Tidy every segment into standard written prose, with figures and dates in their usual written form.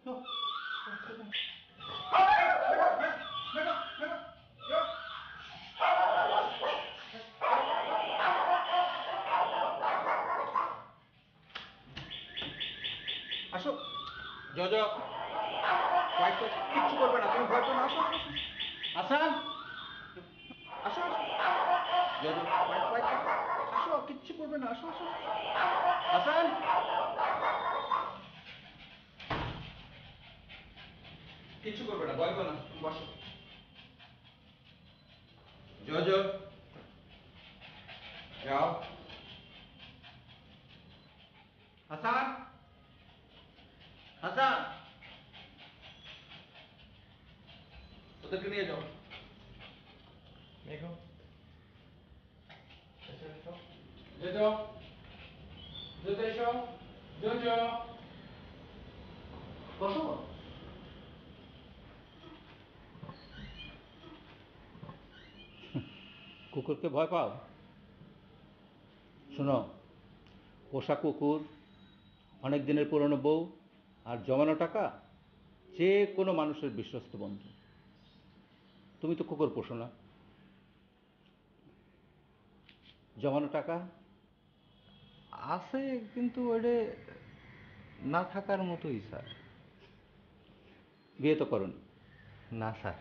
আসো জজ কিচ্ছু করবে না, তুমি ভয় পেও না। আসো আসান, আসো জজ আসো, কিচ্ছু করবে না। আসো আসো আসান, কিচ্ছু করবে না, ভয় পেও না, বসো। জজ যাও। হাসান, হাসান, ওদেরকে নিয়ে যাও। দেখো জোজো, জোজো এসো, জোজো বসো। কুকুরকে ভয় পাও? শোনো, পোষা কুকুর, অনেক দিনের পুরনো বউ আর জমানো টাকা যে কোনো মানুষের বিশ্বস্ত বন্ধু। তুমি তো কুকুর পোষো না, জমানো টাকা আছে, কিন্তু ওটা না থাকার মতোই স্যার। বিয়ে তো করোনি? না স্যার।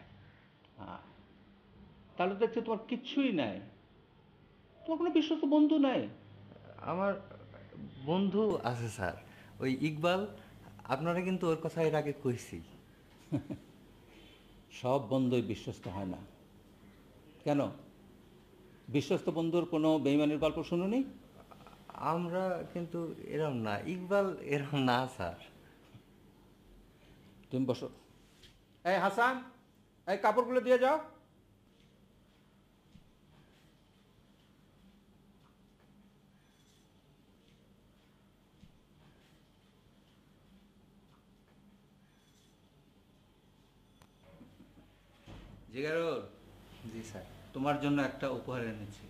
তাহলে দেখছি তোমার কিচ্ছুই নাই, তোমার কোনো বিশ্বস্ত বন্ধু নাই। আমার বন্ধু আছে স্যার, ওই ইকবাল। আপনারা কিন্তু ওর কথা এর আগে কইছি। সব বন্ধুই বিশ্বস্ত হয় না। কেন, বিশ্বস্ত বন্ধুর কোনো বেইমানির গল্প শুনুনি? আমরা কিন্তু এরম না, ইকবাল এরম না স্যার। তুমি বসো। এই হাসান, এই কাপড়গুলো দিয়ে যাও। জিগারুল। জি স্যার। তোমার জন্য একটা উপহার এনেছি।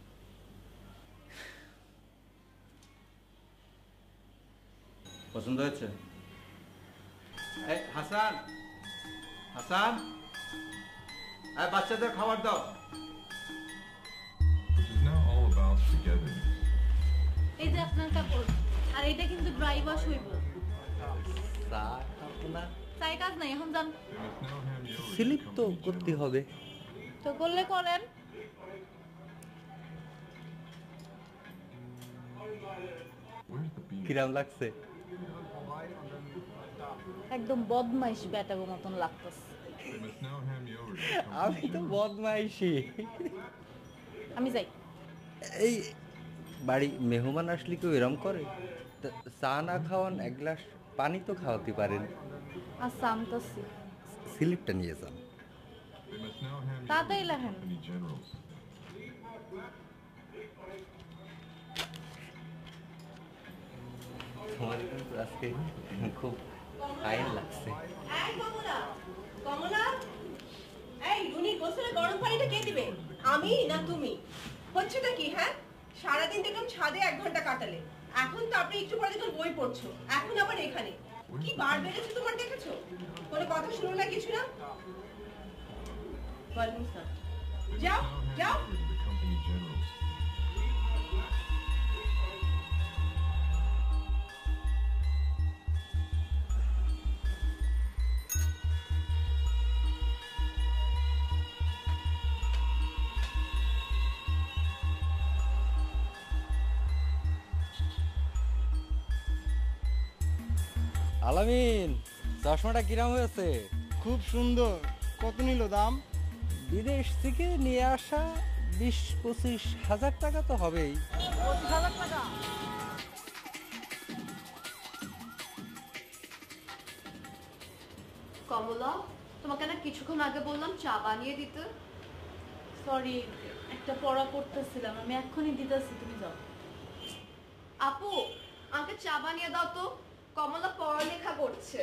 পছন্দ হয়েছে? এই হাসান, হাসান, এই বাচ্চাদের খাবার দাও। এই যে আপনার কাপড়, আর এটা কিন্তু ড্রাই ওয়াশ হইব। স্যার আপনার তাই কাজ নাই, এখন যান। স্লিপ তো করতে হবে। তো করলে করেন। কিরাম লাগছে? একদম বদমাইশ ব্যাটাগো মতন লাগতেছে। আমি তো বদমাইশি। আমি যাই। এই বাড়ি মেহমান আসলে কেউ এরম করে? চা না খাওয়ান, এক গ্লাস পানি তো খাওয়াতে পারেন। আচ্ছা, আমতাছি। স্লিপটা নিয়ে যান। তাড়াতাড়ি লেখেন। তোমার কিন্তু আজকে খুব ফাইন লাগছে। এই কমলা, কমলা, এই রুনি গোসলে গরম পানিটা কে দিবে? আমি না তুমি? হচ্ছেটা কি? হ্যাঁ, সারাদিন দেখলাম ছাদে 1 ঘন্টা কাটালে, এখন তো আপনি একটু পরে দেখলাম বই পড়ছো, এখন আবার এখানে। কি বার বেড়েছে তোমার, দেখেছো? কোনো কথা শুনো না, কিছু না। ওয়ালাইকুম আসসালাম। যাও যাও। আলামিন, চশমাটা কিরাম হয়েছে? খুব সুন্দর। কত নিল দাম? বিদেশ থেকে নিয়ে আসা 20-25 হাজার টাকা তো হবেই। 25,000 টাকা? কমলা, তোমাকে না কিছুক্ষণ আগে বললাম চা বানিয়ে দিতে। সরি, একটা পড়া করতেছিলাম, আমি এক্ষুনি দিতেছি, তুমি যাও। আপু, আমাকে চা বানিয়ে দাও তো। কমলা পড়ালেখা করছে,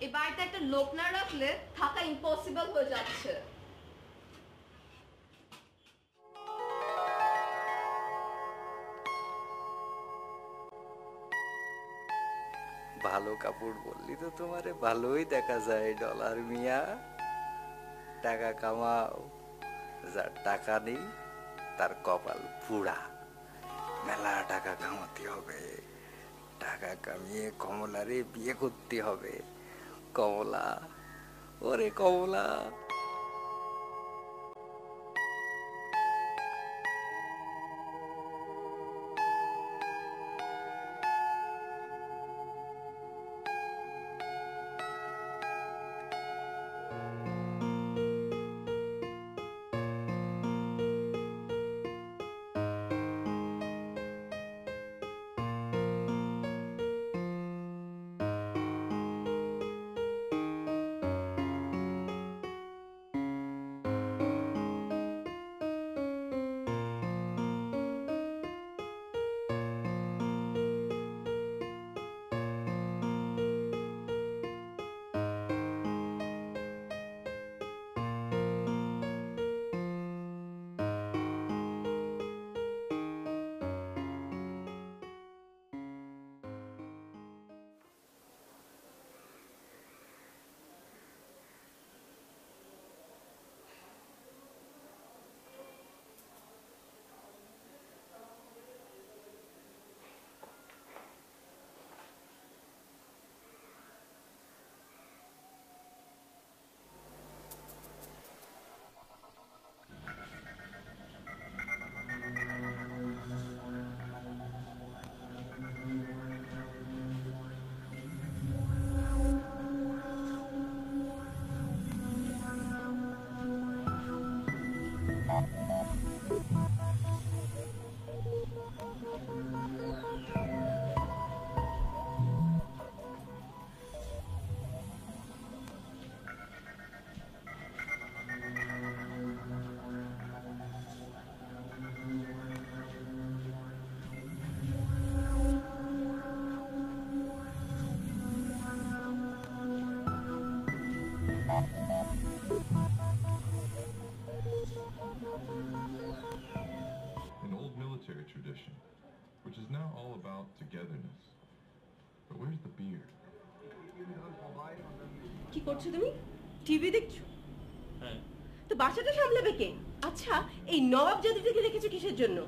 এই বাড়িতে একটা লোক না রাখলে থাকা ইম্পসিবল হয়ে যাচ্ছে। ভালো কাপড় বললি তো তোমারে ভালোই দেখা যায় ডলার মিয়া। টাকা কামাও, যার টাকা নেই তার কপাল পুড়া। মেলা টাকা কামাতে হবে, টাকা কামিয়ে কমলারে বিয়ে করতে হবে। কমলা, ওরে কমলা। An old military tradition, which is now all about togetherness. But where's the beer? কি করছো তুমি? টিভি দেখছো? হ্যাঁ। তো বাসাটা সামলাবে কে? আচ্ছা, এই নবাব জাদিটাকে রেখেছো কিসের জন্য?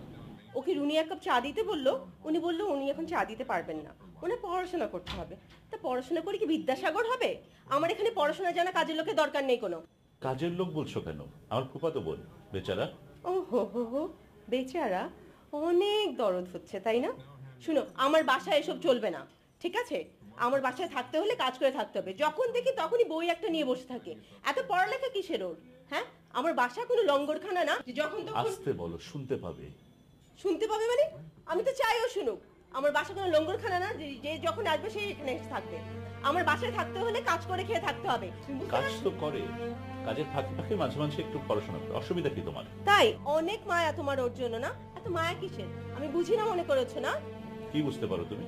ওকে রুনি এক কাপ চা দিতে বললো, উনি বললো উনি এখন চা দিতে পারবেন না, ওনার পড়াশোনা করতে হবে। তা পড়াশোনা করে কি বিদ্যাসাগর হবে? আমার এখানে পড়াশোনা জানা কাজের লোকের দরকার নেই কোনো। কাজের লোক বলছো কেন? আমার ফুফাতো বোন বেচারা। ও হো হো হো, বেচারা, অনেক দরদ হচ্ছে তাই না? শুনো, আমার বাসায় এসব চলবে না, ঠিক আছে? আমার বাসায় থাকতে হলে কাজ করে থাকতে হবে। যখন দেখি তখনই বই একটা নিয়ে বসে থাকে। এত পড়ালেখা কিসের ওর? হ্যাঁ, আমার বাসা কোনো লঙ্গরখানা না যে যখন তখন আসতে বলো, শুনতে পাবে। শুনতে পাবে মানে? আমি তো চাইও শুনুক। আমার বাসা কোনো লঙ্গরখানা না যে যে যখন আসবে সেই এখানে এসে থাকবে। আমার বাসায় থাকতে হলে কাজ করে খেয়ে থাকতে হবে। তুমি বুঝতে কাজ পারছো? তো করে, কাজের ফাঁকে ফাঁকে মাঝে মাঝে একটু পড়াশোনা করে। অসুবিধা কি তোমার? তাই অনেক মায়া তোমার ওর জন্য না? এত মায়া কিসের? আমি বুঝি না মনে করেছো না? কি বুঝতে পারো তুমি?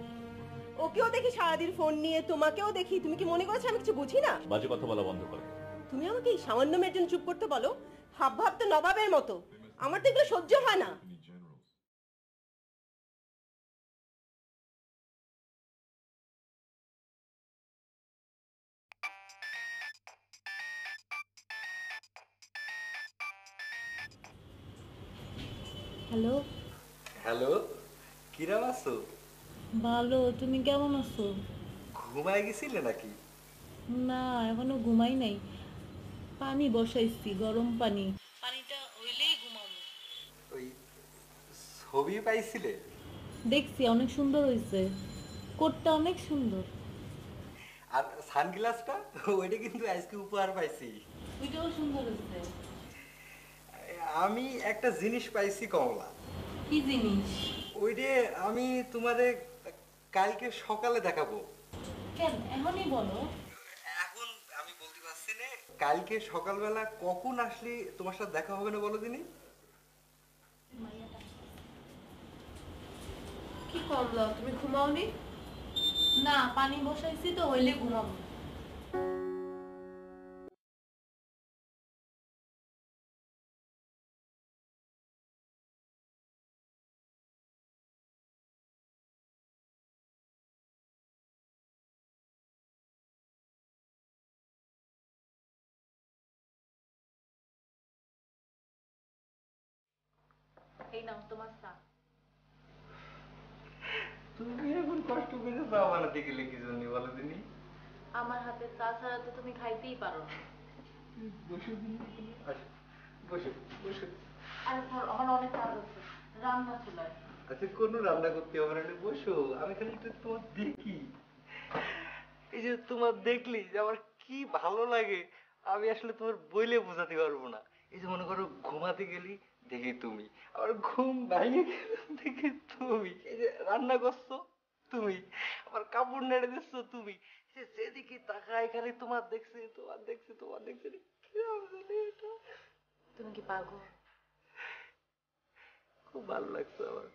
ওকেও দেখি সারাদিন ফোন নিয়ে, তোমাকেও দেখি। তুমি কি মনে করছো আমি কিছু বুঝি না? বাজে কথা বলা বন্ধ করো। তুমি আমাকে এই সামান্য মেয়ের জন্য চুপ করতে বলো? হাব ভাব তো নবাবের মতো। আমার তো এগুলো সহ্য হয় না। Company generals. হ্যালো, হ্যালো, কিরাম আছো? ভালো। তুমি কেমন আছো? ঘুমায় গেছিলে নাকি? না, এখনো ঘুমাই নাই। পানি বসাইছি, গরম পানি। পানিটা হইলেই ঘুমাবো। ওই ছবি পাইছিলে? দেখছি, অনেক সুন্দর হয়েছে। কোটটা অনেক সুন্দর। আর সানগ্লাসটা ওইটা কিন্তু আজকে উপহার পাইছি। ওইটাও সুন্দর হয়েছে। আমি একটা জিনিস পাইছি কমলা। কি জিনিস? ওইটা আমি তোমারে কালকে সকালে দেখাবো। কেন এখনই বলো? এখন আমি বলতে পারছি না। কালকে সকালবেলা কখন আসলে তোমার সাথে দেখা হবে না বলো দিনি? কি কমলা, তুমি ঘুমাওনি? না, পানি বসাইছি তো, হইলে ঘুমাবো। এই নাও তোমার চা। তুমি এখন কষ্ট করে চা বানাতে গেলে কি জন্য বলো দিনি? আমার হাতে চা ছাড়া তো তুমি খাইতেই পারো না। বসে দিন, আসো, বসে বসে। আরে ধর, আমার অনেক কাজ আছে, রান্না চুলায়। আচ্ছা, কোনো রান্না করতে হবে না, বসো, আমি খালি একটু তোমার দেখি। এই যে তোমার দেখলি যে আমার কি ভালো লাগে, আমি আসলে তোমার বইলে বোঝাতে পারবো না। এই যে মনে করো ঘুমাতে গেলি দেখি তুমি, আবার ঘুম ভেঙে গেলাম দেখি তুমি, এই যে রান্না করছো তুমি, আবার কাপড় নেড়ে দিচ্ছ তুমি, এই যে যেদিকে তাকায় খালি তোমার দেখছি তোমার দেখছি তোমার দেখছি। কি হবে এটা? তুমি কি পাগল? খুব ভালো লাগছে আমার।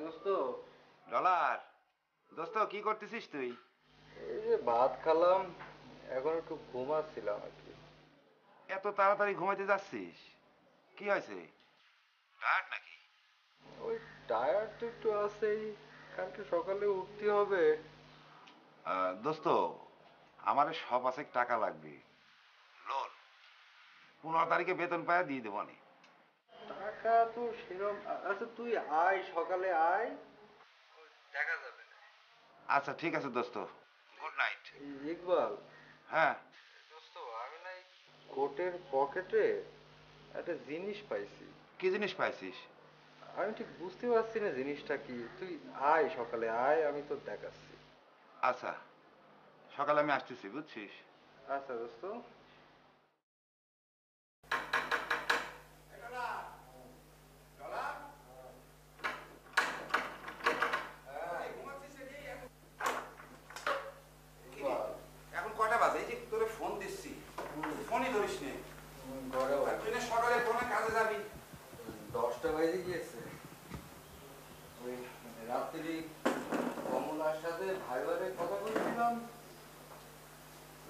দোস্ত, ডলার, দোস্ত কি করতেছিস তুই? এই যে ভাত খেলাম, এখন একটু ঘুমাচ্ছিলাম আর কি। এত তাড়াতাড়ি ঘুমাইতে যাচ্ছিস? কি হয়েছে, টায়ার্ড নাকি? ওই টায়ার্ড তো একটু আছেই, কালকে সকালে উঠতে হবে। দোস্ত, আমার সব আছে, টাকা লাগবে, লোন 15 তারিখে বেতন পায় দিয়ে দেবো নি। টাকা তো সেরকম, আচ্ছা তুই আয়, সকালে আয়, দেখা যাবে। আচ্ছা ঠিক আছে দোস্ত, গুড নাইট। ইকবাল, হ্যাঁ দোস্ত, আমি না এই কোটের পকেটে একটা জিনিস পাইছি। কি জিনিস পাইছিস? আমি ঠিক বুঝতে পারছি না জিনিসটা কি, তুই আয়, সকালে আয়, আমি তোর দেখাচ্ছি। আচ্ছা, সকালে আমি আসতেছি, বুঝছিস? আচ্ছা দোস্ত। এখন কটা বাজে? এই যে তোরে ফোন দিচ্ছি, ফোনই ধরিস নে। আর তুই না সকালে কোনো কাজে যাবি? 10টা বাজে গিয়েছে। ওই রাত্রি কমলার সাথে ভাইবারে কথা বলছিলাম,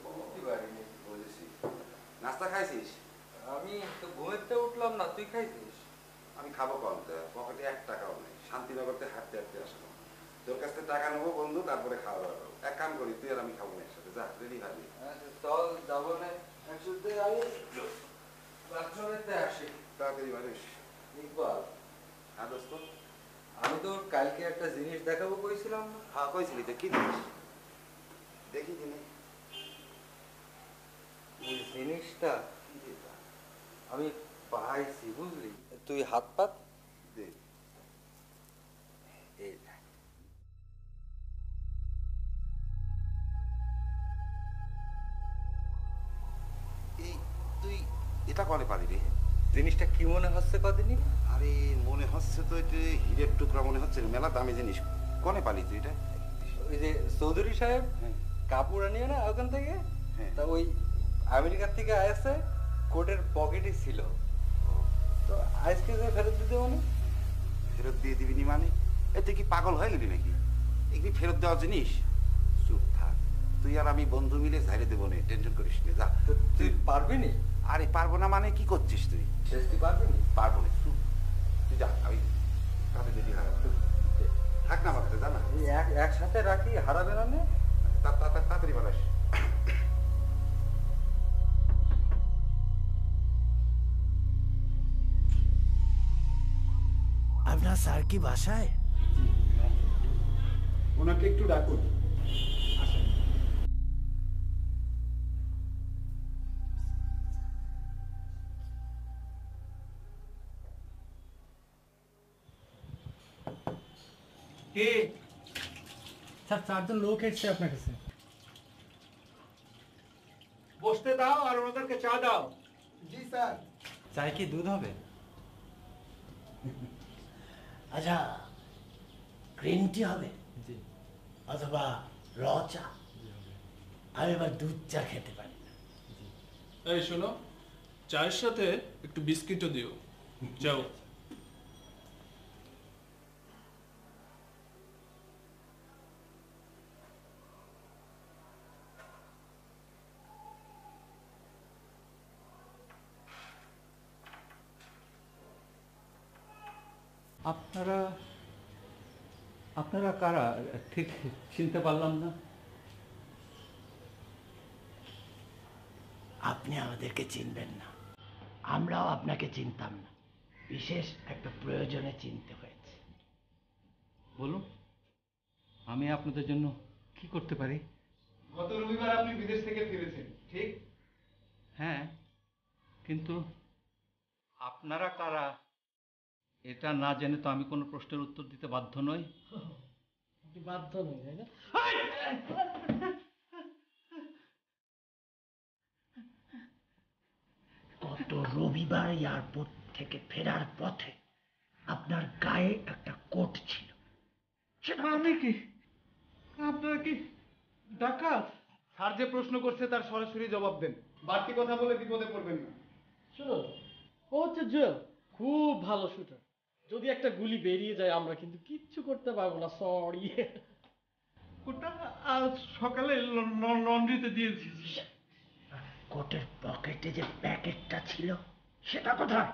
বুঝতে পারিনি বলেছি। নাস্তা খাইছিস? আমি তো ঘুমেতে উঠলাম না, তুই খাইছিস? আমি খাবো কম, পকেটে 1 টাকাও নেই, শান্তিনগরতে হাঁটতে হাঁটতে আসলাম। তোর কাছ থেকে টাকা নেবো বন্ধু, তারপরে খাওয়া দাওয়া করবো। এক কাম করি, তুই আর আমি খাবো না একসাথে, যা রেডি খাবি। আচ্ছা চল, যাবো না একসাথে, আমি বাথরুমেতে আসি। তাড়াতাড়ি মানুষ। ইকবাল, হ্যাঁ দোস্ত। আমি তো কালকে একটা জিনিস দেখাবো কইছিলাম না? হ্যাঁ কইছিলি তো, কি জিনিস? দেখি কিনে। এই জিনিসটা আমি পাইছি, বুঝলি? তুই হাত পাত দে। এই দেখ। এই তুই এটা করে পারি রে? জিনিসটা কি মনে হচ্ছে কদিনই? আরে মনে হচ্ছে তো এটা হীরের টুকরা মনে হচ্ছে, মেলা দামি জিনিস। কনে পালি তুই এটা? ওই যে চৌধুরী সাহেব হ্যাঁ। কাপড় আনিও না ওখান থেকে, হ্যাঁ। তা ওই আমেরিকার থেকে আসছে, কোটের পকেটে ছিল, তো আজকে যে ফেরত দিতে মানে। ফেরত দিয়ে দিবি নি মানে? এতে কি পাগল হয়ে গেলি নাকি? এগুলি ফেরত দেওয়া জিনিস? চুপ থাক, তুই আর আমি বন্ধু মিলে ঝাড়ে দেবো না, টেনশন করিস না, যা। তো তুই পারবি নি? আরে পারবো না মানে কি করছিস তুই? শেষ তুই পারবি নি? পারবো না, চুপ, তুই যা, আমি কাছে যদি হারাবো থাক না আমার কাছে, জানা এই একসাথে রাখি, হারাবে না নে? তাড়াতাড়ি বানাস। আপনার স্যার কি বাসায়? ওনাকে একটু ডাকুন। কে? স্যার 4 জন লোক এসেছে আপনার কাছে। বসতে দাও আর ওনাদেরকে চা দাও। জি স্যার। চায় কি দুধ হবে? আচ্ছা, গ্রিন টি হবে? জি। অথবা র চা? আমি এবার দুধ চা খেতে পারি না। এই শোনো, চায়ের সাথে একটু বিস্কিটও দিও। যাও। আপনারা আপনারা কারা ঠিক চিনতে পারলাম না। আপনি আমাদেরকে চিনবেন না, আমরাও আপনাকে চিনতাম না। বিশেষ একটা প্রয়োজনে চিনতে হয়েছে। বলুন, আমি আপনাদের জন্য কি করতে পারি? গত রবিবার আপনি বিদেশ থেকে ফিরেছেন, ঠিক? হ্যাঁ, কিন্তু আপনারা কারা এটা না জেনে তো আমি কোনো প্রশ্নের উত্তর দিতে বাধ্য নই। বাধ্য নই, তাই না? গত রবিবার এয়ারপোর্ট থেকে ফেরার পথে আপনার গায়ে একটা কোট ছিল, সেটা আমি কি, আপনারা কি ডাকাত? স্যার যে প্রশ্ন করছে তার সরাসরি জবাব দেন, বাড়তি কথা বলে বিপদে পড়বেন না। শুনুন, ও হচ্ছে জুয়েল, খুব ভালো শুটার। যদি একটা গুলি বেরিয়ে যায় আমরা কিন্তু কিচ্ছু করতে পারবো না। সরি। ওটা আজ সকালে লন্ড্রিতে দিয়ে দিয়েছি। কোটের পকেটে যে প্যাকেটটা ছিল সেটা কোথায়?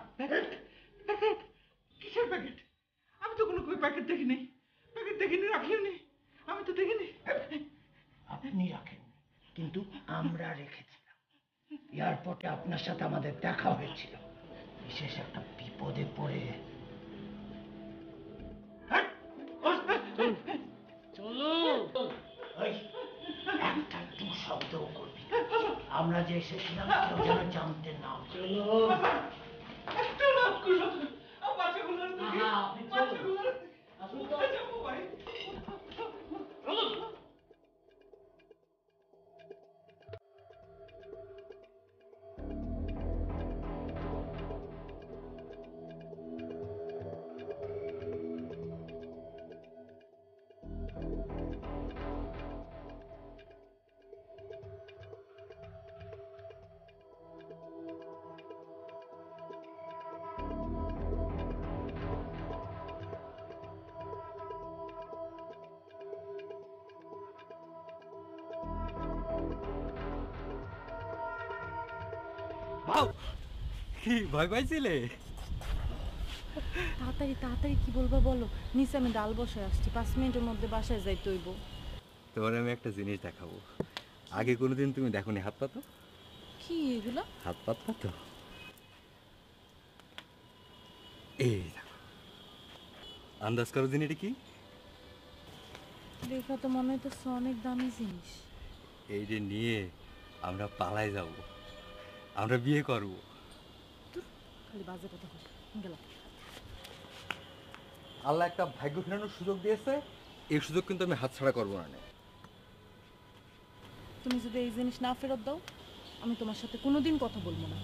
কিসের প্যাকেট? আমি তো কোনো প্যাকেট দেখিনি। প্যাকেট দেখিনি, রাখিও নি। আমি তো দেখিনি। আপনি রাখেন, কিন্তু আমরা রেখেছিলাম। এয়ারপোর্টে আপনার সাথে আমাদের দেখা হয়েছিল, বিশেষ একটা বিপদে পড়ে। চলুন। ওই একটা টু শব্দও করবি না। আমরা যে এসেছিলাম কেউ যেন জানতে না পারে। চলুন। একটা লাভ করো। বাচ্চাগুলোর দিকে, আপনি চলুন। বাচ্চাগুলোর দিকে। আসুন তো। কোথায় যাবো ভাই? চলুন। কি ভয় পাইছিলে? তাড়াতাড়ি তাড়াতাড়ি কি বলবো বলো। নিচে আমি ডাল বসে আসছি, 5 মিনিটের মধ্যে বাসায় যাইতে হইব। তোমার আমি একটা জিনিস দেখাবো। আগে কোনোদিন তুমি দেখোনি হাত পাতো? কি এগুলো? হাত পাতলা তো। এই দেখো, আন্দাজ করো দিন এটা কি? দেখা তো মনে হইতেছে অনেক দামি জিনিস। এই যে নিয়ে আমরা পালাই যাব, আমরা বিয়ে করব। খালি বাজে কথা বল। গেলাম। আল্লাহ একটা ভাগ্য ফেরানোর সুযোগ দিয়েছে, এই সুযোগ কিন্তু আমি হাতছাড়া করবো না। তুমি যদি এই জিনিস না ফেরত দাও, আমি তোমার সাথে কোনোদিন কথা বলবো না।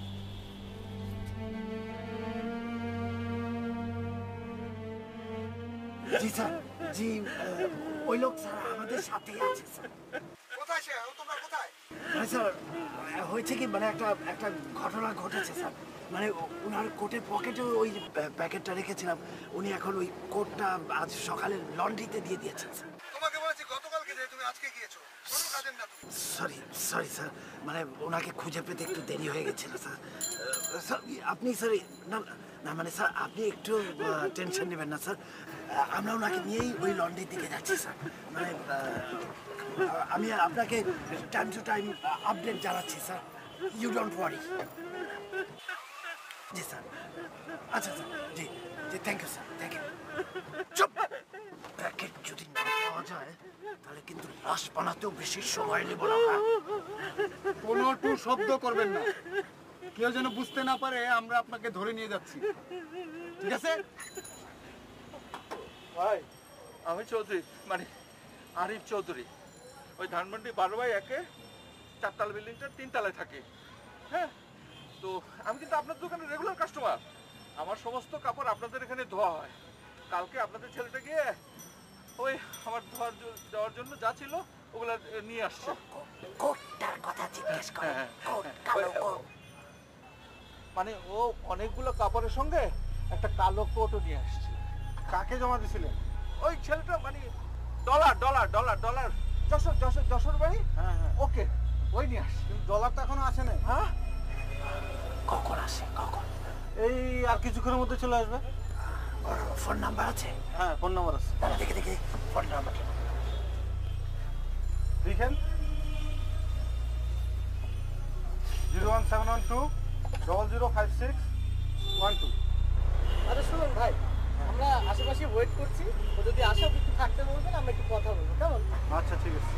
জি স্যার, জি, ওই লোক স্যার আমাদের সাথেই আছে স্যার। কোথায় সে? তোমরা কোথায়? স্যার, হয়েছে কি, মানে একটা ঘটনা ঘটেছে স্যার। মানে ওনার কোটের পকেটে ওই প্যাকেটটা রেখেছিলাম, উনি এখন ওই কোটটা আজ সকালে লন্ড্রিতে দিয়ে দিয়েছেন স্যার। তোমাকে বলেছি গতকালকে যে তুমি আজকে গিয়েছো, কোনো কাজের না তুমি। সরি সরি স্যার, মানে ওনাকে খুঁজে পেতে একটু দেরি হয়ে গেছিল স্যার। স্যার আপনি স্যার, না না মানে স্যার আপনি একটু টেনশন নেবেন না স্যার। আমরা ওনাকে নিয়েই ওই লন্ড্রির দিকে যাচ্ছি স্যার। মানে আমি আপনাকে টাইম টু টাইম আপডেট জানাচ্ছি স্যার, ইউ ডোন্ট ওয়ারি। জি স্যার, আচ্ছা স্যার, জি জি, thank you sir, thank you. চুপ! প্যাকেট যদি না পাওয়া যায় তাহলে কিন্তু লাশ বানাতেও বেশি সময় নেব না। কোনো টু শব্দ করবেন না, কেউ যেন বুঝতে না পারে আমরা আপনাকে ধরে নিয়ে যাচ্ছি, ঠিক আছে? ভাই, আমি চৌধুরী, মানে আরিফ চৌধুরী, ওই ধানমন্ডি 12/1-এ 4তলা বিল্ডিংটার 3 তলায় থাকে। হ্যাঁ, তো আমি কিন্তু আপনার দোকানের রেগুলার কাস্টমার। আমার সমস্ত কাপড় আপনাদের এখানে ধোয়া হয়। কালকে আপনাদের ছেলেটা গিয়ে ওই আমার দেওয়ার জন্য যা ছিল ওগুলা নিয়ে আসছে। কোটটার কথা জিজ্ঞেস করে। কোট, কালো কোট। মানে ও অনেকগুলো কাপড়ের সঙ্গে একটা কালো কোটও নিয়ে আসছে। কাকে জমা দিছিলেন? ওই ছেলেটা মানে ডলার যশোর বাড়ি। হ্যাঁ হ্যাঁ, ওকে, ওই নিয়ে আসছে। কিন্তু ডলার তো এখনো আসে নাই। হ্যাঁ, কখন আসে? কখন? এই আর কিছুক্ষণের মধ্যে চলে আসবে। ফোন নাম্বার আছে? হ্যাঁ, ফোন নাম্বার আছে। দাঁড়া, দেখি ফোন নাম্বার লিখেন 01712 005612। আরে শুনুন ভাই, আমরা আশেপাশে ওয়েট করছি, ও যদি আসে আপনি একটু থাকতে বলবেন, আমরা একটু কথা বলবো, কেমন? আচ্ছা ঠিক আছে।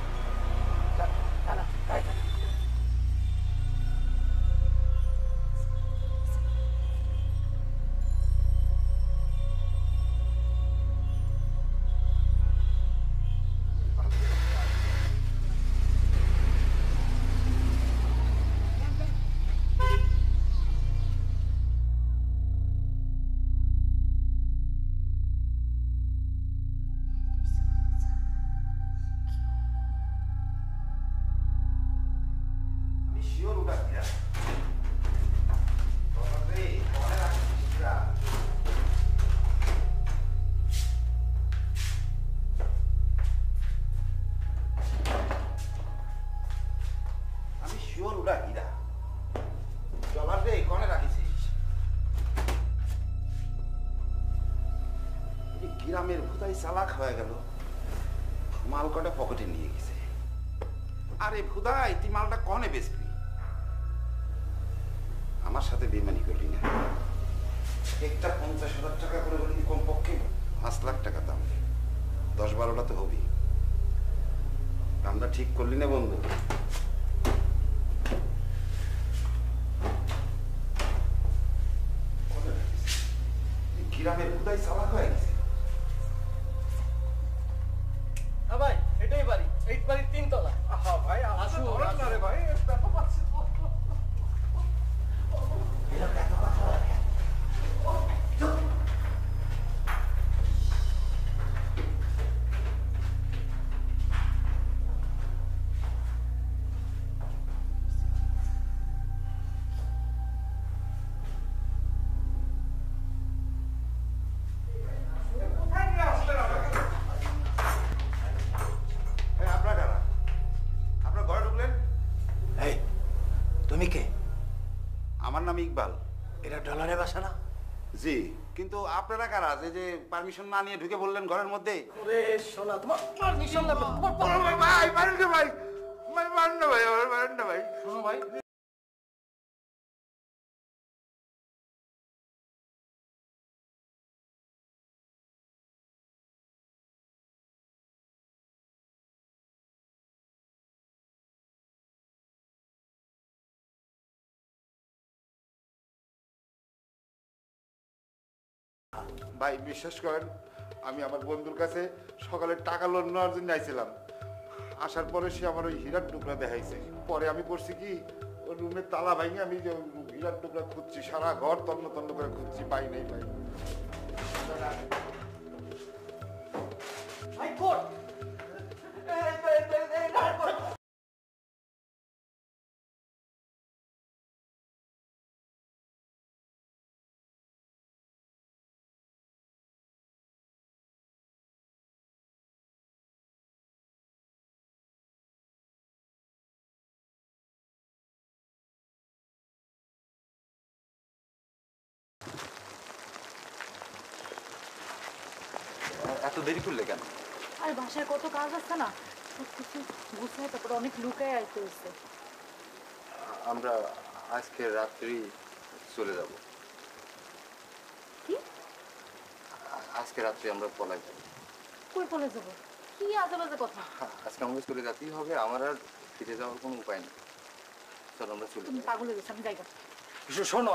গ্রামের ভুতাই চালাক হয়ে গেল, মাল কটা পকেটে নিয়ে গেছে। আরে ভুদাই, তুই মালটা কনে বেচবি? আমার সাথে বেমানি করলি না। একটা 50,000 টাকা করে বলি, কমপক্ষে 5 লাখ টাকা দাম, 10-12টা তো হবি। দামটা ঠিক করলি না বন্ধু? গ্রামের ভুতাই চালাক হয়ে গেছে। হ্যাঁ ভাই, এটাই বাড়ি, এই বাড়ির 3 তলা। হ্যাঁ ভাই, আসুন না রে ভাই, ব্যাপার পাচ্ছি। তুমি কে? আমার নাম ইকবাল। এটা ডলারের বাসা না? জি, কিন্তু আপনারা কারা যে পারমিশন না নিয়ে ঢুকে বললেন ঘরের মধ্যে? ওরে সোনা, তোমার পারমিশন লাগবে? ভাই মারেন না ভাই, মারেন না ভাই, মারেন না ভাই। শোনো ভাই, ভাই বিশ্বাস করেন, আমি আমার বন্ধুর কাছে সকালে টাকা লোন নেওয়ার জন্য আইছিলাম। আসার পরে সে আমার ওই হীরার টুকরা দেখাইছে। পরে আমি করছি কি, ওই রুমের তালা ভাঙে আমি যে হীরার টুকরা খুঁজছি, সারা ঘর তন্ন তন্ন করে খুঁজছি, পাই নাই ভাই। ভাই কোট, এত দেরি করলে কেন? আর বাসায় কত কাজ আছে না, সবকিছু গুছায় তারপরে অনেক লুকায় আইতে হয়েছে। আমরা আজকে রাত্রি চলে যাব। কি? আজকে রাত্রি আমরা পলাই যাব। কই চলে যাবো? কি আজে বাজে কথা। আজকে আমাদের চলে যেতেই হবে, আমার আর ফিরে যাওয়ার কোনো উপায় নেই। চলো আমরা চলে তুমি যাই। পাগল হয়ে গেছো, আমি যাইগা। শোনো,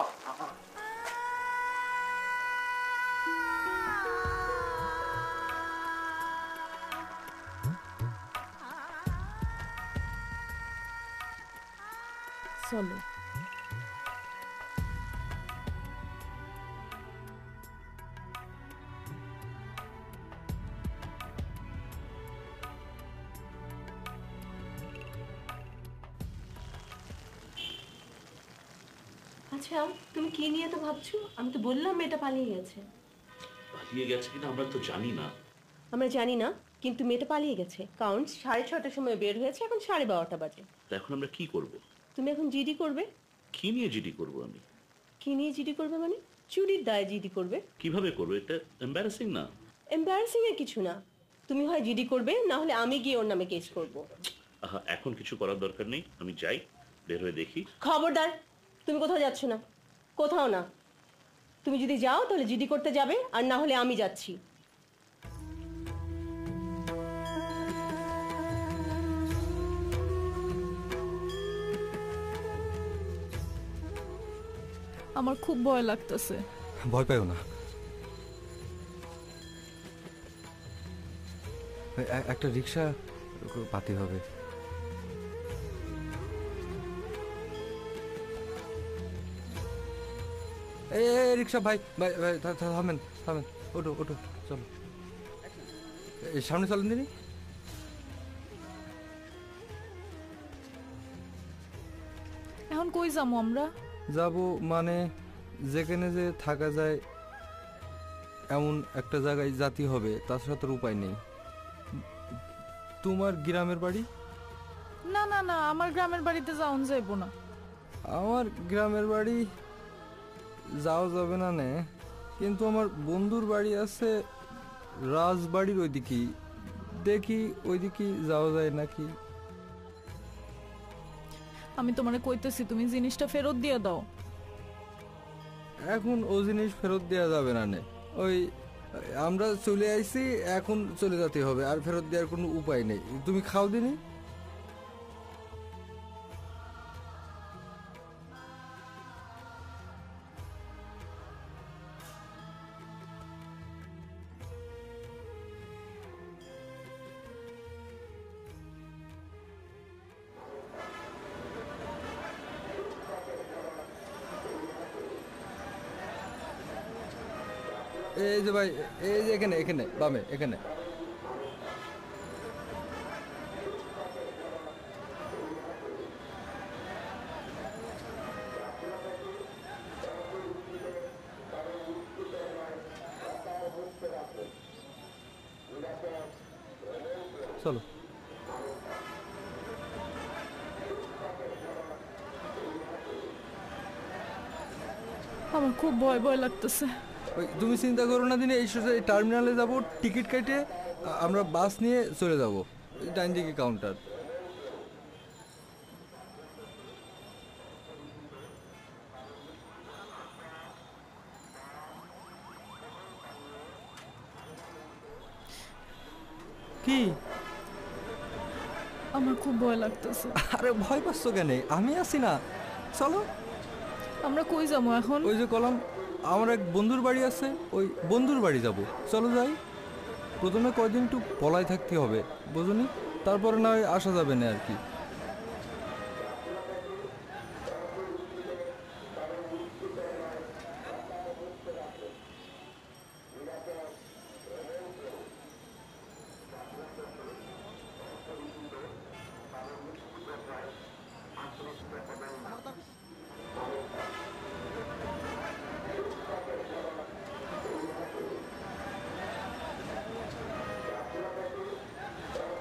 চলো। আচ্ছা তুমি কি নিয়ে তো ভাবছো? আমি তো বললাম মেয়েটা পালিয়ে গেছে। পালিয়ে গেছে কিনা আমরা তো জানি না। আমরা জানি না, কিন্তু মেয়েটা পালিয়ে গেছে, কারণ 6:30টার সময় বের হয়েছে, এখন 12:30 বাজে। তা এখন আমরা কি করব? তুমি এখন জিডি করবে। কি নিয়ে জিডি করব আমি? কি নিয়ে জিডি করবে মানে? চুরির দায়ে জিডি করবে। কিভাবে করব? এটা এম্বারাসিং না? এম্বারাসিং এর কিছু না, তুমি হয় জিডি করবে, না হলে আমি গিয়ে ওর নামে কেস করব। এখন কিছু করার দরকার নেই, আমি যাই, বের হয়ে দেখি। খবরদার, তুমি কোথাও যাচ্ছ না, কোথাও না। তুমি যদি যাও তাহলে জিডি করতে যাবে, আর না হলে আমি যাচ্ছি। আমার খুব ভয় লাগতেছে। ভয় পাইও না, একটা রিক্সা পাতি হবে। এই রিক্সা ভাই ভাই ভাই থামেন থামেন, ওঠো ওঠো, চলো সামনে চলেন দিনি। এখন কই যাবো আমরা? যাব মানে যেখানে যে থাকা যায় এমন একটা জায়গায় জাতি হবে, তাছাড়া তোর উপায় নেই। তোমার গ্রামের বাড়ি? না না না, আমার গ্রামের বাড়িতে যাওন যাইবো না। আমার গ্রামের বাড়ি যাওয়া যাবে না নে, কিন্তু আমার বন্ধুর বাড়ি আছে রাজবাড়ির ওইদিকেই, দেখি ওইদিকেই যাওয়া যায় নাকি। আমি তোমারে কইতেছি তুমি জিনিসটা ফেরত দিয়ে দাও। এখন ও জিনিস ফেরত দেওয়া যাবে না নে, ওই আমরা চলে আইছি, এখন চলে যেতে হবে, আর ফেরত দেওয়ার কোনো উপায় নেই। তুমি খাও দিনি। এই যে ভাই, এই যে এখানে এখানে বামে এখানে। চলো আমার খুব ভয় ভয় লাগতেছে। ওই তুমি চিন্তা করো না দিনে, এই সোজা টার্মিনালে যাব, টিকিট কেটে আমরা বাস নিয়ে চলে যাব ডাইন দিকে কাউন্টার। কি? আমার খুব ভয় লাগতেছে। আরে ভয় পাচ্ছ কেন? আমি আছি না, চলো। আমরা কই যাবো এখন? ওই যে কলাম, আমার এক বন্ধুর বাড়ি আছে, ওই বন্ধুর বাড়ি যাব, চলো যাই। প্রথমে কয়দিন একটু পলায় থাকতে হবে, বুঝুনি, তারপরে না হয় আসা যাবে না আর কি।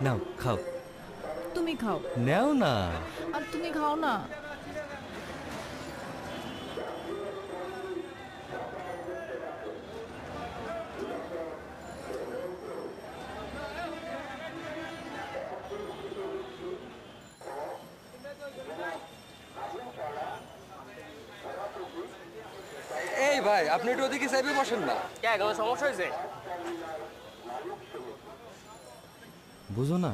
নাও খাও। তুমি খাও। নাও না। আর তুমি খাও না। এই ভাই, আপনি একটু ওদিকে সাইডে বসেন না। কে কোনো সমস্যা হয়েছে? বুঝো না,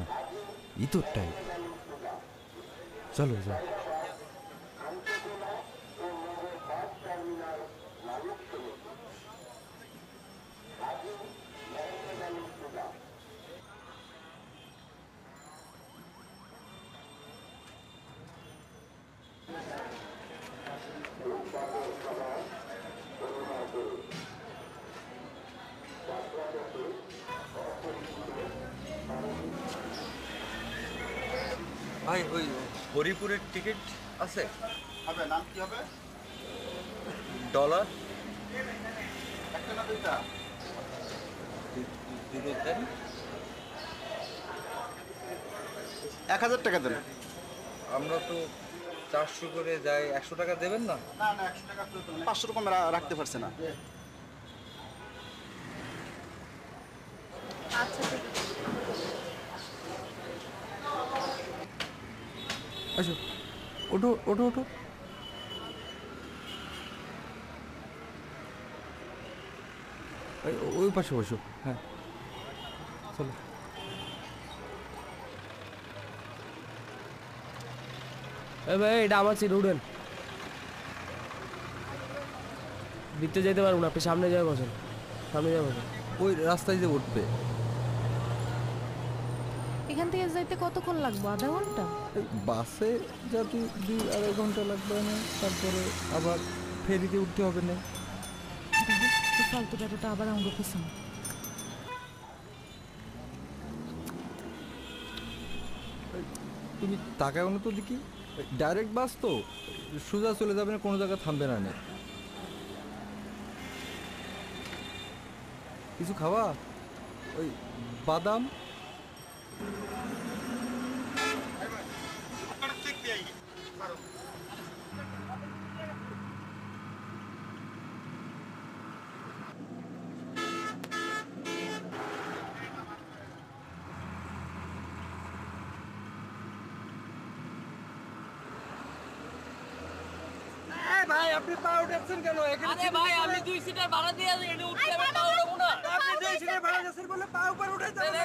ইতর টাইপ। চলো যাও। ভাই ওই হরিপুরের টিকিট আছে? হবে। নাম কি হবে? ডলার একটা না দুইটা? দুটো দেন। 1000 টাকা দেন। আমরা তো 400 করে যাই, 100 টাকা দেবেন না? না না 100 টাকা তো 500 কম রাখতে পারছে না। আচ্ছা ঠিক আছে। আসো, ওঠো ওঠো ওঠো। ওই পাশে বসো। হ্যাঁ চলো। ভাই এটা আমার সিট, উঠেন। ভিতরে যেতে পারবো না, আপনি সামনে যাবে বসেন, সামনে যাবে বসেন। ওই রাস্তায় যে উঠবে। এখান থেকে যাইতে কতক্ষণ লাগবে? আধা ঘন্টা? বাসে যাতে 2-2.5 ঘন্টা লাগবে না, তারপরে আবার ফেরিতে উঠতে হবে না। ফালতু টাকাটা আবার আমাকে পিছনে। তুমি তাকাও না তো দেখি, ডাইরেক্ট বাস তো, সোজা চলে যাবে না, কোনো জায়গায় থামবে না। কিছু খাওয়া? ওই বাদাম। ভাই আপনি পা উঠাচ্ছেন কেন? আরে ভাই আমি 2 সিটের ভাড়া দিয়ে এটা উঠতে আমি পা উঠাবো না। আপনি 2 সিটের ভাড়া দিয়েছেন বলে পা উপর উঠাইতে হবে।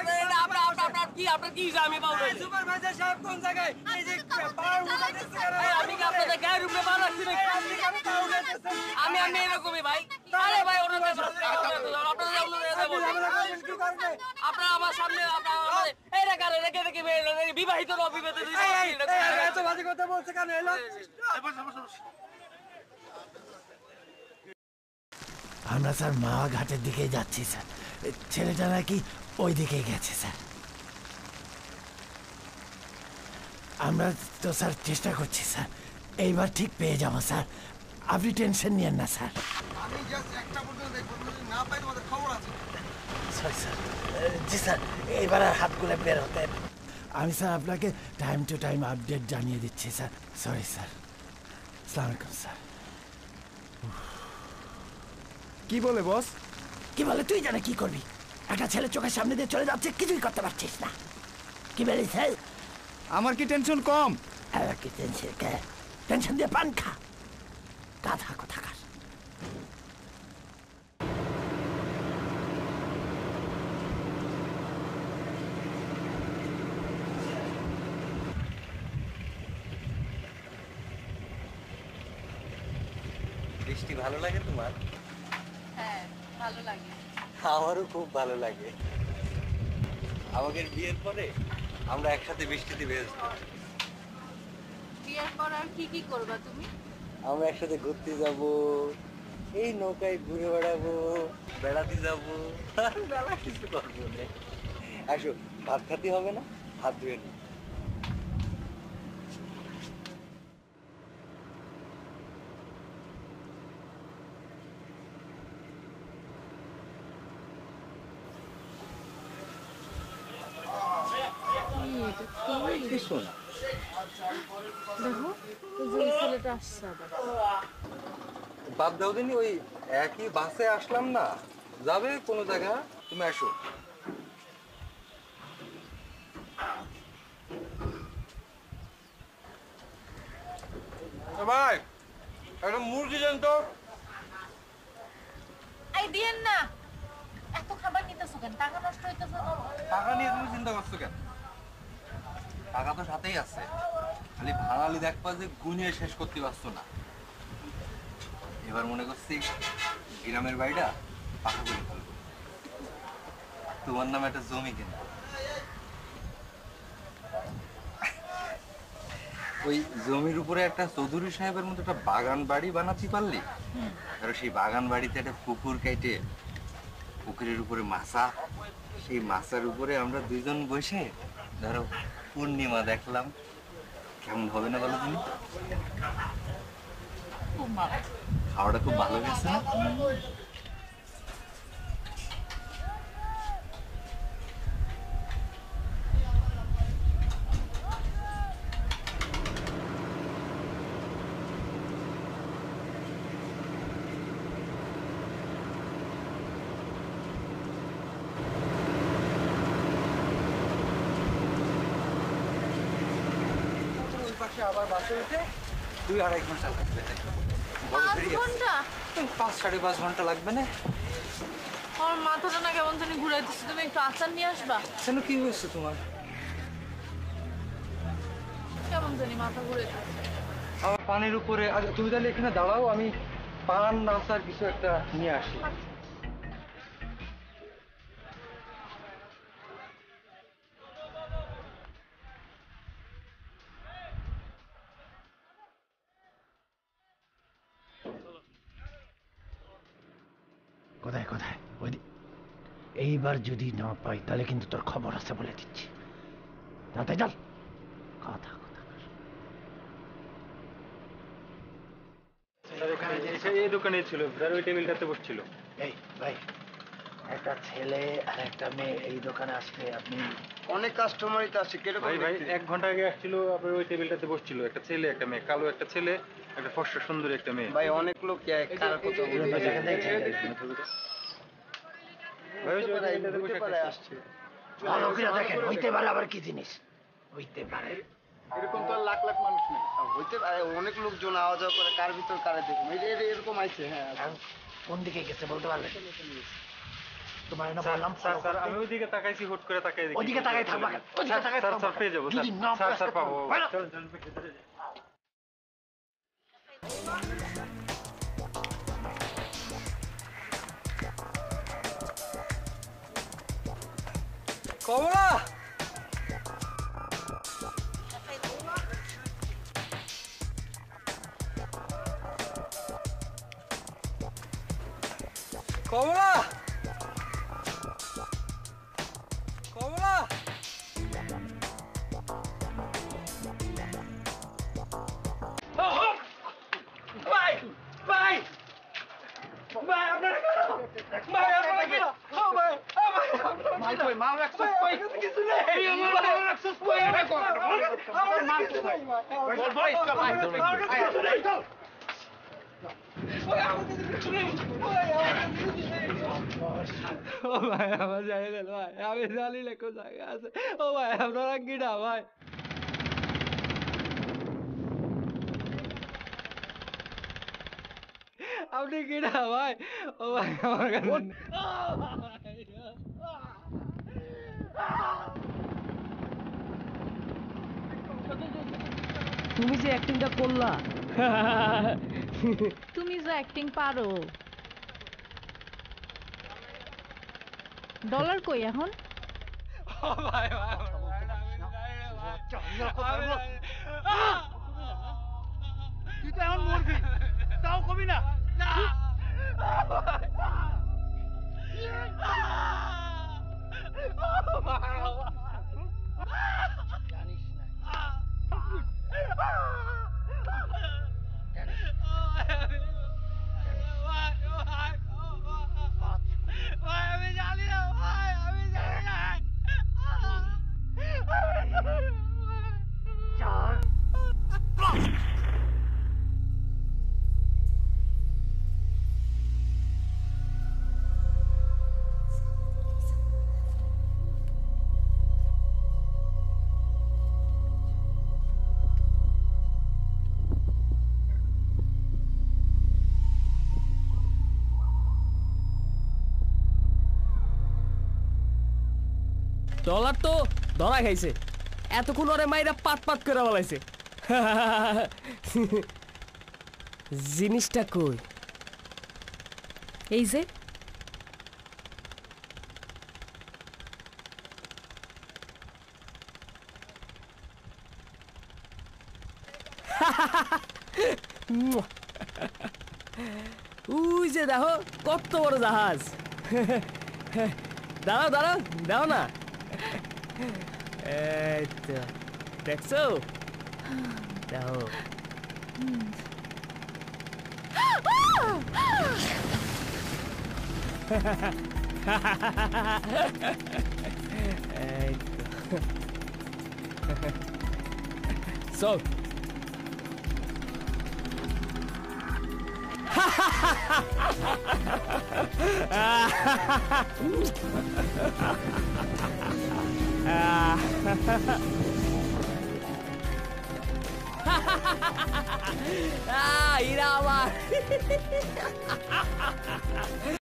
আপনার কি আমি পা উঠাই? সুপারভাইজার সাহেব কোন জায়গায়? এই যে পা উঠাইতেছেন কেন? আমি কি আপনাদের গায়ের উপরে পা রাখছি নাকি? আপনি কেন পা উঠাইতেছেন? আমি এরকমই ভাই। আরে ভাই ওরা আপনারা আমার সামনে এই রেখা রেখে বিবাহিত না অবিবাহিত এত বাজে কথা বলছে কেন? এলো আমরা স্যার মাওয়া ঘাটের দিকে যাচ্ছি স্যার। ছেলেটা নাকি ওই দিকে গেছে স্যার। আমরা তো স্যার চেষ্টা করছি স্যার, এইবার ঠিক পেয়ে যাবো স্যার, আপনি টেনশন নিয়েন না স্যার। আমি জাস্ট একটা পর্যন্ত দেখবো, যদি না পাই তোমাদের খবর আছে। Sorry sir. জি স্যার, এইবার আর হাতগুলো বের হতে। আমি স্যার আপনাকে টাইম টু টাইম আপডেট জানিয়ে দিচ্ছি স্যার। Sorry sir. আসসালামু আলাইকুম স্যার। কি বলে বস? কি বলে তুই জানে কি করবি? একটা ছেলে চোখের সামনে দিয়ে চলে যাচ্ছে, কিছুই করতে পারছিস না। কি বলিস? আমার কি টেনশন কম? কি টেনশন কে? টেনশন দিয়ে পান খা, গাধা কোথাকার। বৃষ্টি ভালো লাগে তোমার? হ্যাঁ ভালো লাগে। আমারও খুব ভালো লাগে। আমাদের বিয়ের পরে আমরা একসাথে বৃষ্টিতে ভেজবো। বিয়ের পর আর কি কি করবা তুমি? আমরা একসাথে ঘুরতে যাব, এই নৌকায় ঘুরে বেড়াবো, বেড়াতে যাবো, আর মেলা কিছু করবো না। আসো, ভাত খাতে হবে না, হাত ধুয়ে নি। দেখো ওই ছেলেটা আসছে আবার। বাদ দাও দিনি, ওই একই বাসে আসলাম না, যাবে কোনো জায়গা, তুমি আসো। ভাই একটা মুরগি দেন তো। এই দিয়েন না, এত খাবার নিতেছো কেন? টাকা নষ্ট হইতেছে। টাকা নিয়ে তুমি চিন্তা করছো কেন? টাকা তো সাথেই আছে, খালি ভাড়ালি দেখবা যে গুনিয়ে শেষ করতে পারছো না। এবার মনে করছি গ্রামের বাড়িটা পাকা করে ফেলবো, তোমার নামে একটা জমি কেনা। ওই জমির উপরে একটা চৌধুরী সাহেবের মতো একটা বাগান বাড়ি বানাতে পারলি, আর সেই বাগান বাড়িতে একটা পুকুর কেটে পুকুরের উপরে মাছা, সেই মাছার উপরে আমরা দুইজন বসে ধরো পূর্ণিমা দেখলাম, কেমন হবে না বলো তুমি? খুব ভালো। খাওয়াটা খুব ভালো গেছে না? আবার বাসে উঠে 2-2.5 ঘন্টা লাগবে। বড় ফেরি আছে। 5-5.5 ঘন্টা লাগবে না? আমার মাথাটা না কেমন জানি ঘুরাইতেছে, তুমি একটু আচার নিয়ে আসবা? কেন, কি হয়েছে তোমার? কেমন জানি মাথা ঘুরাইতেছে। আমার পানির উপরে তুমি তাহলে এখানে দাঁড়াও, আমি পান আচার কিছু একটা নিয়ে আসি। কোথায় কোথায়? এইবার যদি না পাই তাহলে কিন্তু তোর খবর আছে বলে দিচ্ছি। তাতে চল। কথা এই দোকানে ছিল, ওই টেবিলটাতে বসছিল। এই ভাই, একটা ছেলে আর একটা মেয়ে এই দোকানে আসবে, আপনি অনেক কাস্টমারই তো আসছে। ভাই ভাই 1 ঘন্টা আগে আসছিল, আপনার ওই টেবিলটাতে বসছিল একটা ছেলে একটা মেয়ে, কালো একটা ছেলে, একটা ফর্সা সুন্দরী একটা মেয়ে। ভাই অনেক লোক কার কথা আসছে। দেখেন হইতে পারে আবার কি জিনিস হইতে পারে। এরকম তো লাখ লাখ মানুষ নেই, হইতে পারে অনেক লোকজন আওয়া যাওয়া করে, কার ভিতর কারে দেখুন এরকম আইছে। হ্যাঁ, কোন দিকে গেছে বলতে পারবেন? তোমার না বললাম স্যার, আমি ওইদিকে তাকাইছি, হুট করে তাকাই দেখি। ওইদিকে তাকাই থাকবা, ওইদিকে তাকাই থাকবা। স্যার পেয়ে যাবো, স্যার পাবো। চল চল। কমলা, কমলা, কমলা, ভাই ভাই ভাই, আপনারা কেন? ভাই আপনারা কেন? ও ভাই, ও ভাই, মাল কই? মাল রাখছস কই? কিছু নেই। মাল রাখছস কই? আমার মাল কিছু নেই। বল ভাই, চল ভাই, চল। ও ভাই, আমার জানি না ভাই, আমি জানি না কোন জায়গা আছে। ও ভাই, আপনারা কি না ভাই? আপনি কি না ভাই? ও ভাই, আমার কাছে তুমি যে অ্যাক্টিংটা করলা, তুমি যে অ্যাক্টিং পারো। ডলার কই এখন? ও ভাই ভাই, তুই তো এখন মরবি, তাও কবি না। আমি জানি না ভাই, আমি জানি না। ডলার তো ধরা খাইছে, এতক্ষণ ওরে মাইরা পাট পাট করে বলাইছে। জিনিসটা কই? এই যে ওই যে দেখো কত বড় জাহাজ। দাঁড়াও দাঁড়াও, দাও না। এই তো দেখছো, দেখো এই তো। চল ইরা আমার